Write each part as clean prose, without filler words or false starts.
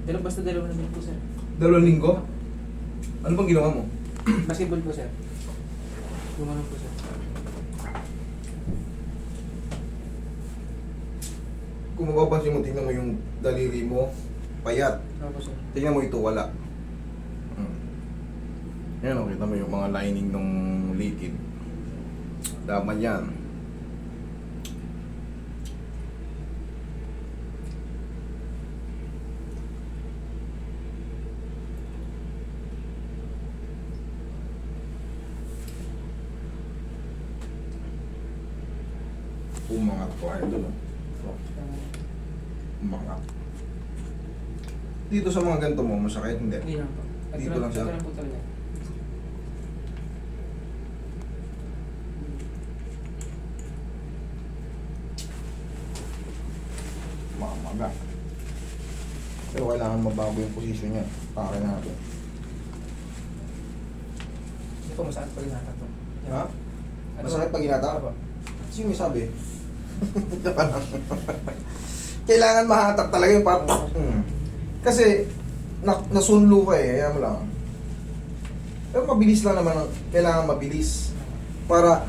Basta dalawang namin po, sir. 2 linggo? Ano bang ginawa mo? Basketball po, sir. Gumanon po, sir. Kung mapapansin mo, tingnan mo yung daliri mo, payat. Opo, sir. Tingnan mo ito, wala. Yan o, kita mo yung mga lining ng liquid. Daman yan. Umangat ko ay doon. Umangat. Dito sa mga ganito mo, masakit hindi. Hindi lang po. Dito lang siya. Ito lang po talaga. Mamaga. Pero kailangan mabago yung posisyon niya. Para natin. Ito po, masakit pa rin nata to. Ha? Masakit pag ginata? Sino may sabi? Kailangan mahatak talaga yung part. Kasi nasunlo ka eh, kaya mo lang. Pero mabilis lang naman, kailangan mabilis. Para,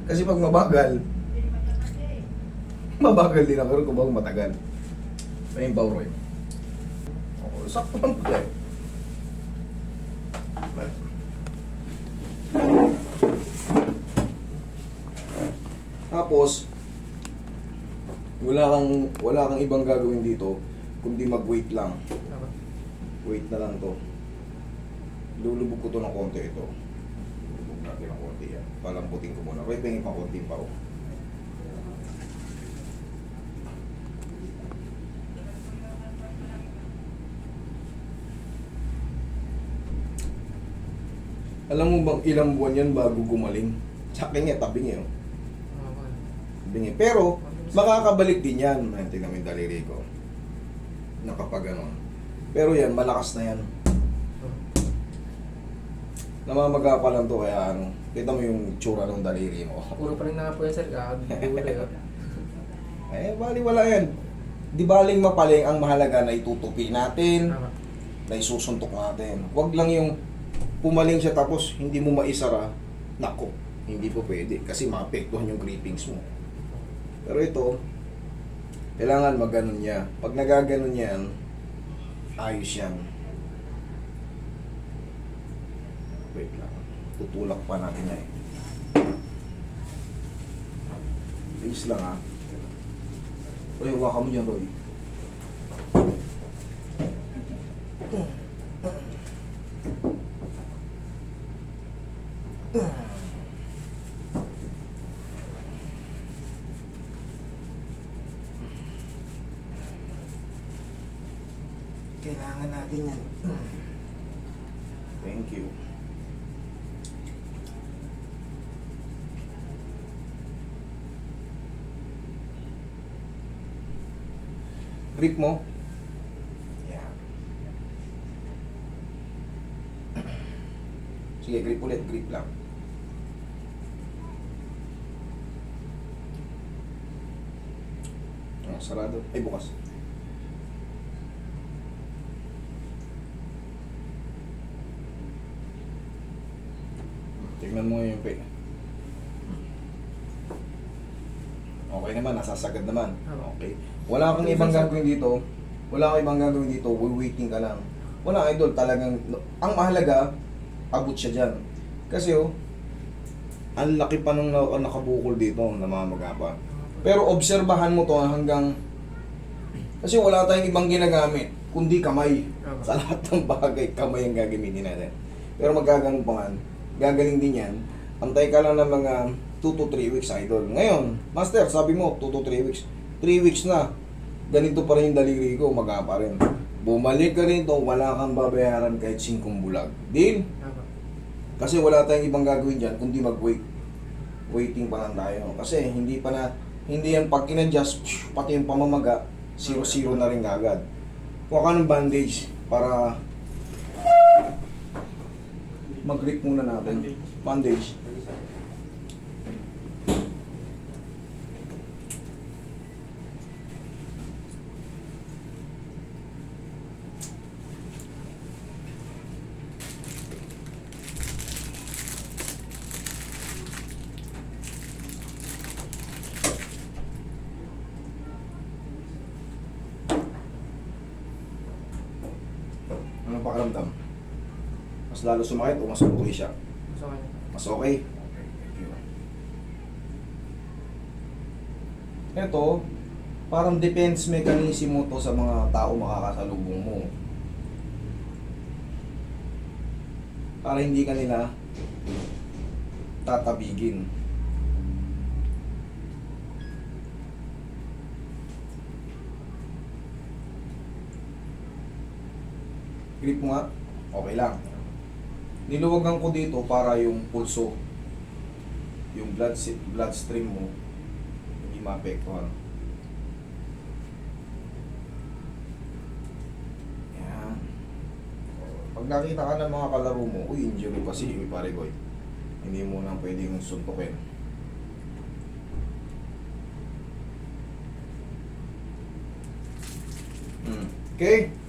Kasi pag mabagal, mabagal din ako rin kung bago matagal. May yung Roy. Oh, sakto lang pala eh. Tapos, wala kang ibang gagawin dito kundi mag-wait lang. Opo. Wait na lang to. Lulubog ko to ng konti ito. Lulubog natin ng konti yan. Palamputin ko muna. Wait, pengin pa konti pa oh. Alam mo bang ilang buwan yan bago gumaling? Sa akin nga, tabing eh. Oh. Opo. Tabing eh. Pero, makakabalik din yan. Ayan, tingnan mo yung daliri ko. Nakapag ano. Pero yan, malakas na yan. Namamaga pa lang to kaya ano. Kita mo yung tsura ng daliri mo. Puro pa rin na po yan, sir. Kakagulay. Eh, bali wala yan. Di baling mapaling, ang mahalaga na itutupi natin, Opo. na isusuntok natin. Huwag lang yung pumaling siya tapos hindi mo maisara. Nako, hindi po pwede kasi maapektuhan yung grippings mo. Pero ito, kailangan maganon niya. Pag nagaganon yan, ayos yan. Wait lang. Tutulak pa natin yan eh. Bilis lang ha. Roy, huwag mo dyan, Roy. Kailangan natin yan. Thank you. Grip mo. Yeah. Sige, grip ulit. Grip lang. Oh, sarado. Ay, bukas. Tignan mo yung pay. Okay naman, nasasagad naman. Okay. Wala kang ibang gagawin dito. Wala kang ibang gagawin dito. Waiting ka lang. Wala, idol. Talagang, ang mahalaga, abot siya dyan. Kasi ang laki pa nung nakabukol dito, namamaga pa. Pero obserbahan mo to hanggang, kasi wala tayong ibang ginagamit, kundi kamay. Sa lahat ng bagay, kamay ang gagamitin natin. Pero magaganon pa man, gagaling din yan. Antay ka lang ng mga 2 to 3 weeks, idol. Ngayon, master, sabi mo, 2 to 3 weeks. 3 weeks na, ganito pa rin yung daliri ko, maga pa rin. Bumalik ka rin to, wala kang babayaran kahit 5 bulag. Deal? Kasi wala tayong ibang gagawin dyan, kundi mag-wait. Waiting pa lang tayo. Kasi hindi yan pag in-adjust, pati yung pamamaga, 0-0 na rin agad. Kuha ka ng bandage para mag-grip muna natin. Bandage. pakiramdam? Mas lalo sumakit o mas okay siya? Mas okay na. Mas okay? Thank you. Ito, parang defense mechanism mo to sa mga tao makakasalubong mo. Para hindi ka nila tatabigin. Grip mo nga, okay lang. Niluwagan ko dito para yung pulso, yung bloodstream mo hindi maapektuhan. Yan. Pag nakita ka ng mga kalaro mo, uy, injury pa si pare boy. Hindi mo na pwedeng suntukin. Okay?